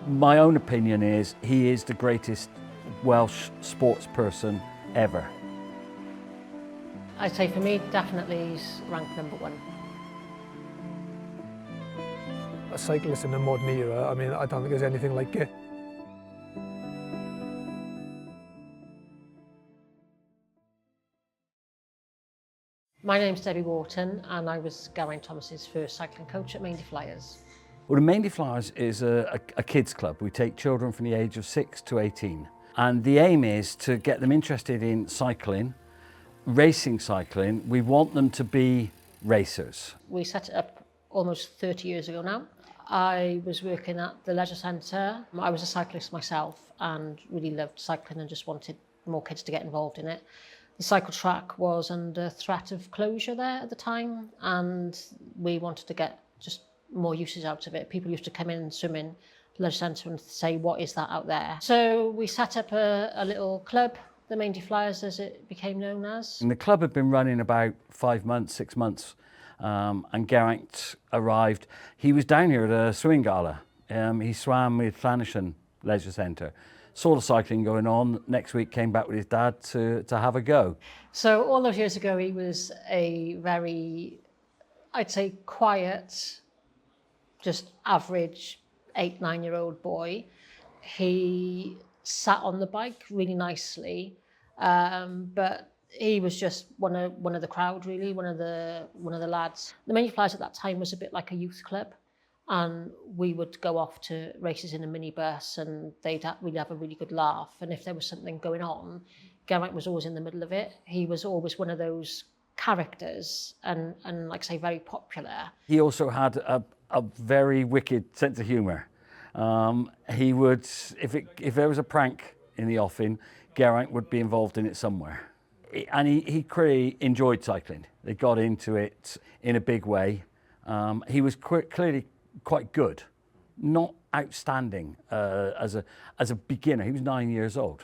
My own opinion is he is the greatest Welsh sports person ever. I'd say for me, definitely he's ranked number one. A cyclist in the modern era, I mean, I don't think there's anything like it. My name's Debbie Wharton and I was Geraint Thomas's first cycling coach at Maindy Flyers. Well, the Maindy Flyers is a kids club. We take children from the age of 6 to 18. And the aim is to get them interested in cycling, racing cycling. We want them to be racers. We set it up almost 30 years ago now. I was working at the leisure centre. I was a cyclist myself and really loved cycling and just wanted more kids to get involved in it. The cycle track was under threat of closure there at the time, and we wanted to get just more uses out of it. People used to come in and swim in the leisure centre and say, what is that out there? So we set up a little club, the Maindy Flyers as it became known as. And the club had been running about 5 months, 6 months, and Geraint arrived. He was down here at a swimming gala. He swam with Llanishen Leisure Centre. Saw the cycling going on. Next week came back with his dad to have a go. So all those years ago, he was a very, I'd say, quiet, just average 8-9-year-old boy. He sat on the bike really nicely, but he was just one of the crowd, really, one of the lads. The Maindy Flyers at that time was a bit like a youth club. And we would go off to races in a minibus and we'd have a really good laugh. And if there was something going on, Geraint was always in the middle of it. He was always one of those characters and like I say, very popular. He also had a very wicked sense of humour. He would, if there was a prank in the offing, Geraint would be involved in it somewhere. And he clearly enjoyed cycling. They got into it in a big way. He was clearly quite good, not outstanding as a beginner. He was 9 years old,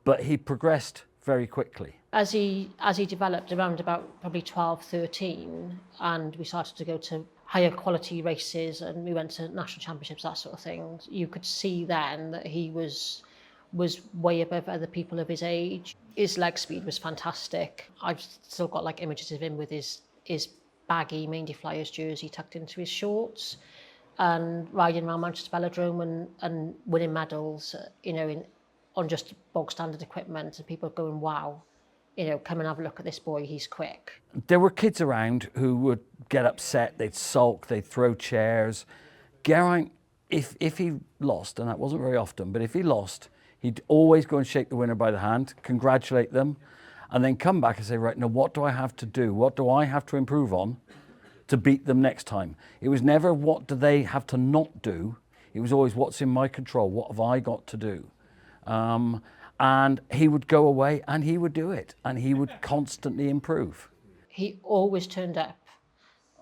but he progressed very quickly. As he developed around about probably 12, 13, and we started to go to higher quality races and we went to national championships, that sort of thing, you could see then that he was way above other people of his age. His leg speed was fantastic. I've still got like images of him with his baggy Maindy Flyers jersey tucked into his shorts and riding around Manchester Velodrome and winning medals, on just bog standard equipment, and people going, wow, come and have a look at this boy, he's quick. There were kids around who would get upset, they'd sulk, they'd throw chairs. Geraint, if he lost, and that wasn't very often, but if he lost, he'd always go and shake the winner by the hand, congratulate them, and then come back and say, right, now what do I have to do? What do I have to improve on to beat them next time? It was never what do they have to not do. It was always what's in my control. What have I got to do? And he would go away and he would do it. And he would constantly improve. He always turned up,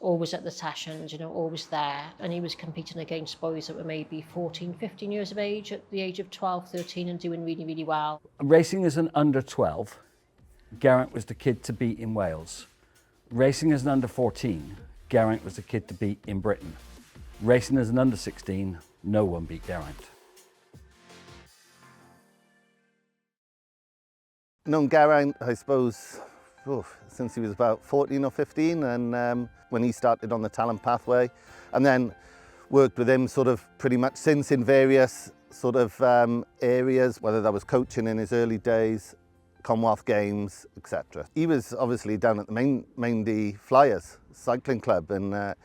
always at the sessions, always there. And he was competing against boys that were maybe 14, 15 years of age at the age of 12, 13 and doing really, really well. Racing as an under 12, Geraint was the kid to beat in Wales. Racing as an under 14, Geraint was the kid to beat in Britain. Racing as an under 16, no one beat Geraint. Known Geraint, I suppose, since he was about 14 or 15, and when he started on the talent pathway, and then worked with him sort of pretty much since in various sort of areas, whether that was coaching in his early days, Commonwealth Games, etc. He was obviously down at the Maindy Flyers cycling club, and the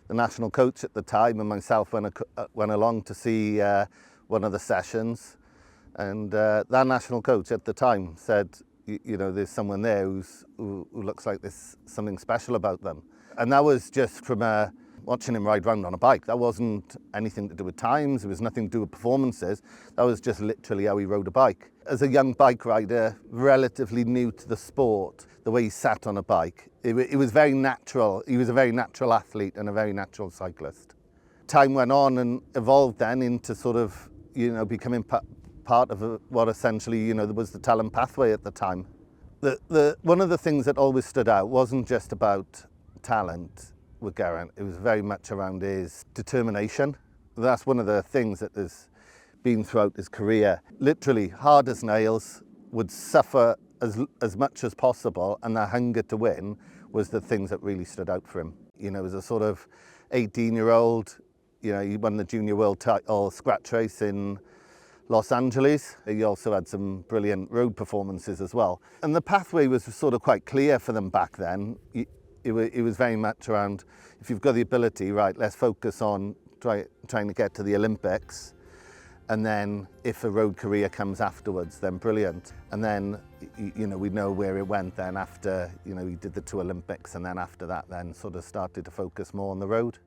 national coach at the time and myself went along to see one of the sessions, and that national coach at the time said, there's someone there who looks like there's something special about them. And that was just from watching him ride round on a bike. That wasn't anything to do with times, it was nothing to do with performances. That was just literally how he rode a bike. As a young bike rider, relatively new to the sport, the way he sat on a bike, it was very natural. He was a very natural athlete and a very natural cyclist. Time went on and evolved then into sort of, becoming part of what essentially, was the talent pathway at the time. One of the things that always stood out wasn't just about talent with Geraint. It was very much around his determination That's one of the things that has been throughout his career. Literally hard as nails, would suffer as much as possible, and the hunger to win was the things that really stood out for him. You know, as a sort of 18-year-old, you know, he won the junior world title scratch race in Los Angeles. He also had some brilliant road performances as well. And the pathway was sort of quite clear for them back then. It was very much around, if you've got the ability, right, let's focus on trying to get to the Olympics. And then if a road career comes afterwards, then brilliant. And then, you know, we know where it went then after, you know, he did the two Olympics, and then after that then sort of started to focus more on the road.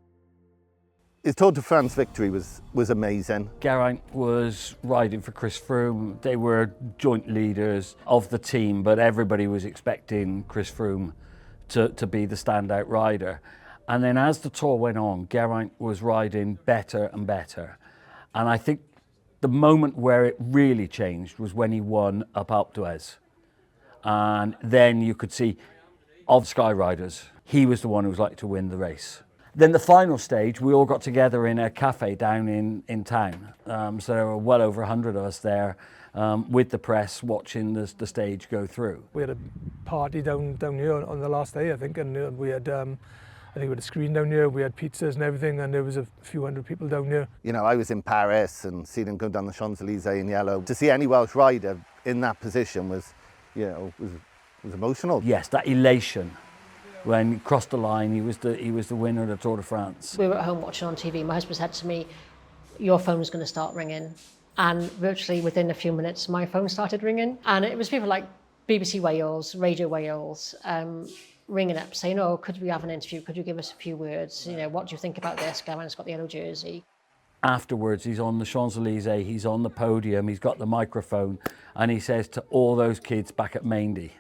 His Tour de France victory was amazing. Geraint was riding for Chris Froome. They were joint leaders of the team, but everybody was expecting Chris Froome to be the standout rider. And then as the Tour went on, Geraint was riding better and better. And I think the moment where it really changed was when he won up Alpe d'Huez. And then you could see, of Sky riders, he was the one who was likely to win the race. Then the final stage, we all got together in a cafe down in town. So there were well over 100 of us there with the press watching the stage go through. We had a party down here on the last day, I think, and we had I think we had a screen down here, we had pizzas and everything, and there was a few hundred people down here. You know, I was in Paris and seeing him go down the Champs-Élysées in yellow. To see any Welsh rider in that position was, you know, was emotional. Yes, that elation when he crossed the line. He was the winner of the Tour de France. We were at home watching on TV. My husband said to me, "Your phone's going to start ringing," and virtually within a few minutes, my phone started ringing, and it was people like BBC Wales, Radio Wales. Ringing up saying, "Oh, could we have an interview? Could you give us a few words? You know, what do you think about this? Geraint's got the yellow jersey." Afterwards, he's on the Champs-Élysées, he's on the podium, he's got the microphone, and he says to all those kids back at Maindy,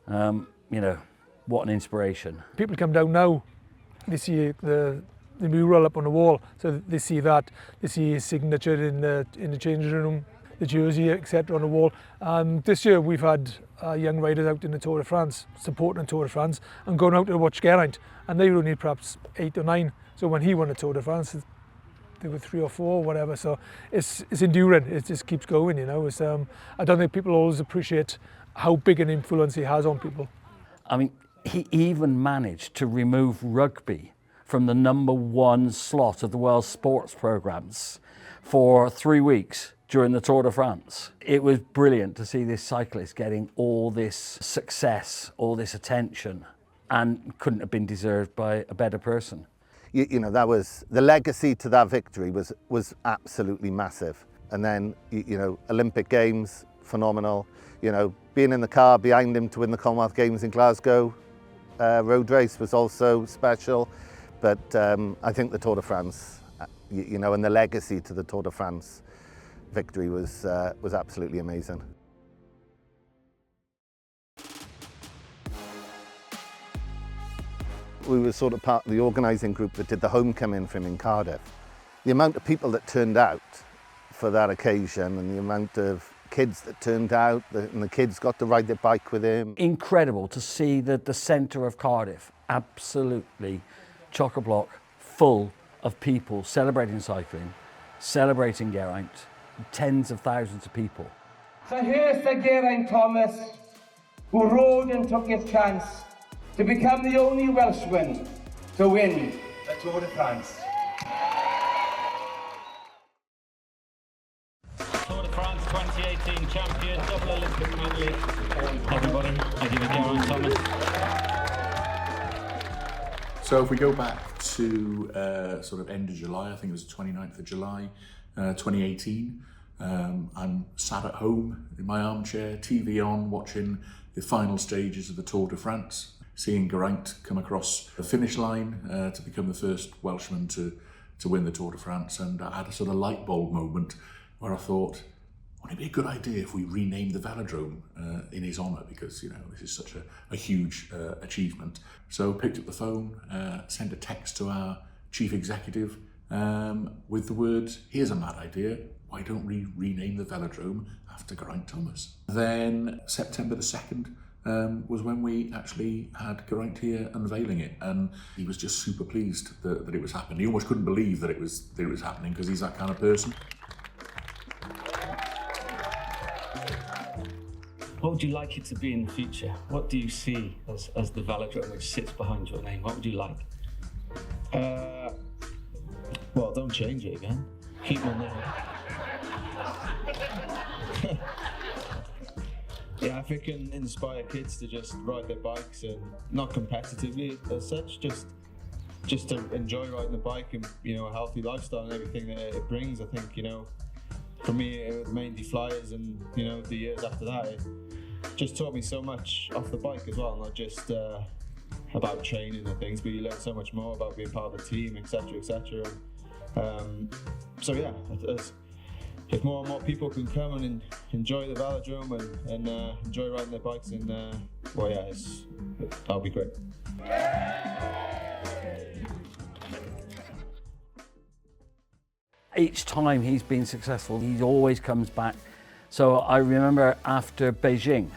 you know, what an inspiration. People come down now, they see the mural up on the wall, so they see that, they see his signature in the changing room, the jersey, etc. on the wall. And this year we've had young riders out in the Tour de France, supporting the Tour de France, and going out to watch Geraint, and they were only perhaps 8 or 9. So when he won the Tour de France, they were 3 or 4 or whatever. So it's enduring, it just keeps going, you know. I don't think people always appreciate how big an influence he has on people. I mean, he even managed to remove rugby from the #1 slot of the Welsh sports programmes for 3 weeks during the Tour de France. It was brilliant to see this cyclist getting all this success, all this attention, and couldn't have been deserved by a better person. You know, that was the legacy to that victory was absolutely massive. And then, you know, Olympic Games, phenomenal. You know, being in the car behind him to win the Commonwealth Games in Glasgow road race was also special. But I think the Tour de France, you know, and the legacy to the Tour de France victory was absolutely amazing. We were sort of part of the organising group that did the homecoming for him in Cardiff. The amount of people that turned out for that occasion, and the amount of kids that turned out, and the kids got to ride their bike with him. Incredible to see the centre of Cardiff absolutely chock-a-block full of people celebrating cycling, celebrating Geraint, tens of thousands of people. So here's Sir Geraint Thomas, who rode and took his chance to become the only Welshman to win the Tour de France. Tour de France 2018 champion, double Olympic medalist. Everybody, I give it Geraint Thomas. So if we go back to sort of end of July, I think it was the 29th of July, 2018, I'm sat at home in my armchair, TV on, watching the final stages of the Tour de France, seeing Geraint come across the finish line to become the first Welshman to win the Tour de France. And I had a sort of light bulb moment where I thought, wouldn't it be a good idea if we renamed the velodrome in his honour, because, you know, this is such a huge achievement. So picked up the phone, sent a text to our chief executive with the words, "Here's a mad idea, why don't we rename the velodrome after Geraint Thomas?" Then September the 2nd, was when we actually had Geraint here unveiling it, and he was just super pleased that it was happening. He almost couldn't believe that it was happening, because he's that kind of person. What would you like it to be in the future? What do you see as the velodrome which sits behind your name? What would you like? Well, don't change it again. Keep my name. Yeah, if it can inspire kids to just ride their bikes, and not competitively as such, just to enjoy riding the bike, and a healthy lifestyle and everything that it brings. I think for me with Maindy Flyers and the years after that, it just taught me so much off the bike as well, not just about training and things, but you learn so much more about being part of the team, etc., etc. So yeah, if more and more people can come and enjoy the velodrome and enjoy riding their bikes, and well, yeah, that'll be great. Each time he's been successful, he always comes back. So I remember after Beijing,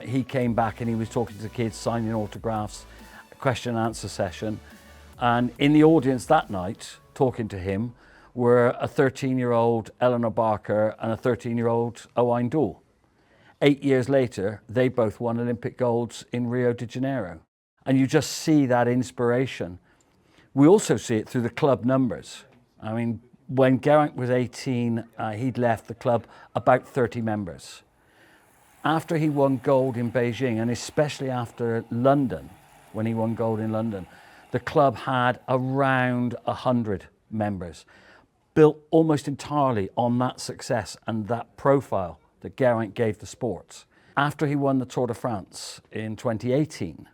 he came back and he was talking to the kids, signing autographs, a question and answer session. And in the audience that night, talking to him, were a 13-year-old Eleanor Barker and a 13-year-old Owain Doull. 8 years later, they both won Olympic golds in Rio de Janeiro. And you just see that inspiration. We also see it through the club numbers. I mean, when Geraint was 18, he'd left the club about 30 members. After he won gold in Beijing, and especially after London, when he won gold in London, the club had around 100 members, built almost entirely on that success and that profile that Geraint gave the sport. After he won the Tour de France in 2018,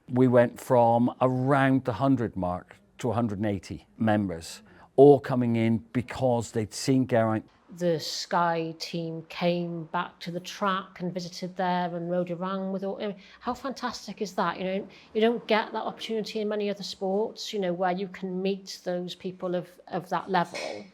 we went from around the 100 mark to 180 members, all coming in because they'd seen Geraint. The Sky team came back to the track and visited there and rode around with all. How fantastic is that? You don't get that opportunity in many other sports, where you can meet those people of that level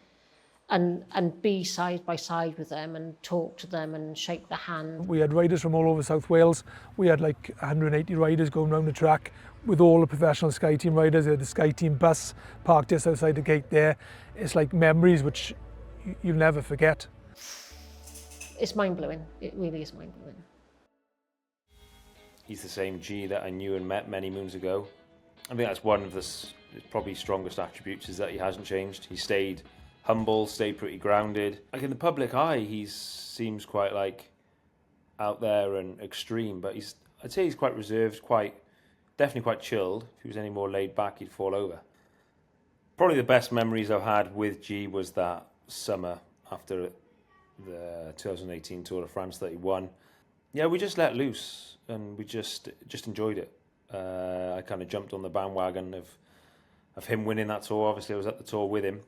and be side by side with them and talk to them and shake their hand. We had riders from all over South Wales. We had like 180 riders going around the track with all the professional Sky team riders. They had the Sky team bus parked just outside the gate there. It's like memories which you'll never forget. It's mind-blowing. It really is mind-blowing. He's the same G that I knew and met many moons ago. I think that's one of the probably strongest attributes, is that he hasn't changed. He stayed humble, stayed pretty grounded. Like in the public eye, he seems quite like out there and extreme, but I'd say he's quite reserved, definitely quite chilled. If he was any more laid back, he'd fall over. Probably the best memories I've had with G was that summer after the 2018 Tour de France that he won. Yeah, we just let loose and we just enjoyed it. I kind of jumped on the bandwagon of him winning that tour. Obviously, I was at the tour with him.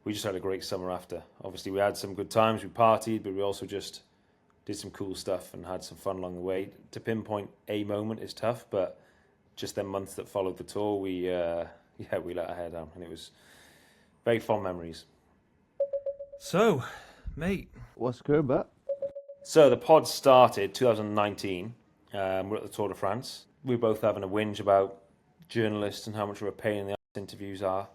We just had a great summer after. Obviously, we had some good times, we partied, but we also just did some cool stuff and had some fun along the way. To pinpoint a moment is tough, but just the months that followed the tour, we let our hair down, and it was very fond memories. So, mate, What's good about? So the pod started 2019. We're at the Tour de France. We're both having a whinge about journalists and how much of a pain in the ass interviews are.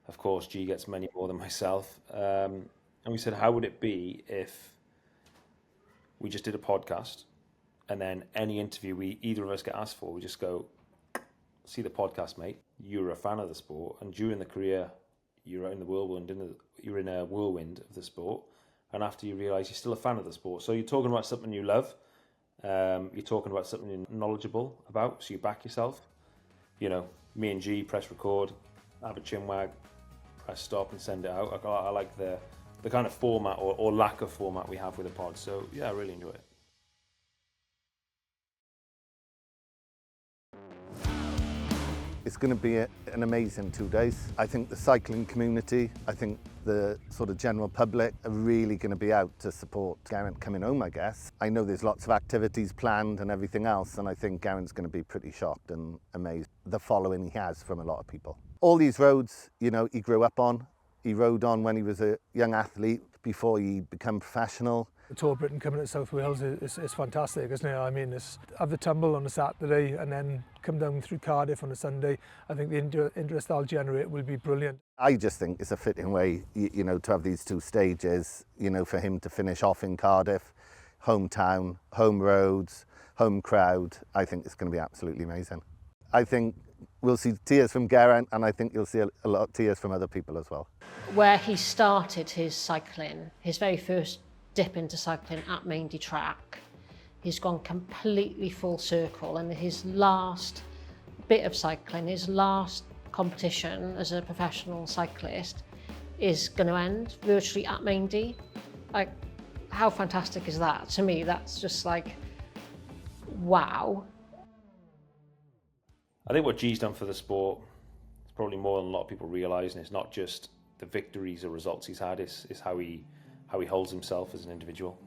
Of course, G gets many more than myself. And we said, how would it be if we just did a podcast, and then any interview either of us get asked for, we just go, see the podcast, mate. You're a fan of the sport, and during the career, you're in the whirlwind. You're in a whirlwind of the sport, and after you realise you're still a fan of the sport. So you're talking about something you love. You're talking about something you're knowledgeable about, so you back yourself. Me and G press record, have a chinwag, press stop, and send it out. I like the kind of format or lack of format we have with the pod. So yeah, I really enjoy it. It's going to be an amazing 2 days. I think the cycling community, I think the sort of general public are really going to be out to support Geraint coming home, I guess. I know there's lots of activities planned and everything else, and I think Geraint's going to be pretty shocked and amazed the following he has from a lot of people. All these roads, he grew up on. He rode on when he was a young athlete before he became professional. The Tour of Britain coming to South Wales is fantastic, isn't it? I mean, have the tumble on a Saturday and then come down through Cardiff on a Sunday. I think the interest they'll generate will be brilliant. I just think it's a fitting way, you know, to have these two stages, you know, for him to finish off in Cardiff, hometown, home roads, home crowd. I think it's going to be absolutely amazing. I think we'll see tears from Geraint, and I think you'll see a lot of tears from other people as well. Where he started his cycling, his very first dip into cycling at Maindy track, he's gone completely full circle, and his last bit of cycling, his last competition as a professional cyclist is going to end virtually at Maindy. Like, how fantastic is that? To me, that's just like, wow. I think what G's done for the sport is probably more than a lot of people realise, and it's not just the victories or results he's had, it's how he holds himself as an individual.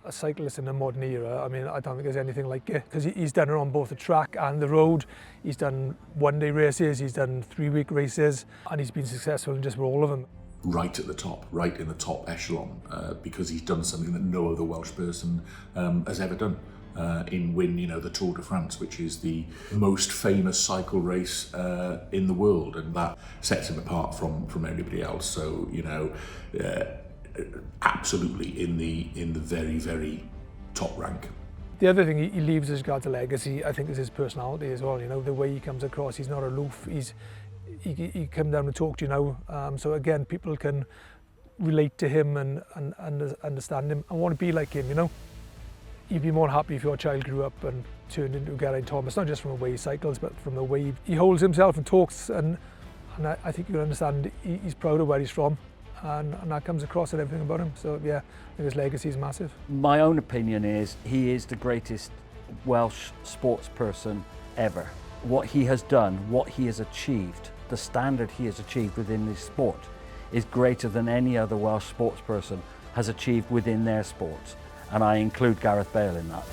A cyclist in the modern era, I mean, I don't think there's anything like it, because he's done it on both the track and the road. He's done one-day races, he's done 3-week races, and he's been successful in just all of them. Right at the top, right in the top echelon, because he's done something that no other Welsh person has ever done. In win, you know, the Tour de France, which is the most famous cycle race in the world, and that sets him apart from everybody else. So, you know, absolutely in the very, very top rank. The other thing he leaves as regards to legacy, I think, is his personality as well. You know, the way he comes across, he's not aloof. He come down to talk to you now. So again, people can relate to him and understand him and want to be like him. You know, you'd be more happy if your child grew up and turned into Geraint Thomas, not just from the way he cycles, but from the way he holds himself and talks. And I think you can understand he's proud of where he's from. And that comes across in everything about him. So yeah, I think his legacy is massive. My own opinion is he is the greatest Welsh sports person ever. What he has done, what he has achieved, the standard he has achieved within this sport is greater than any other Welsh sports person has achieved within their sport. And I include Gareth Bale in that.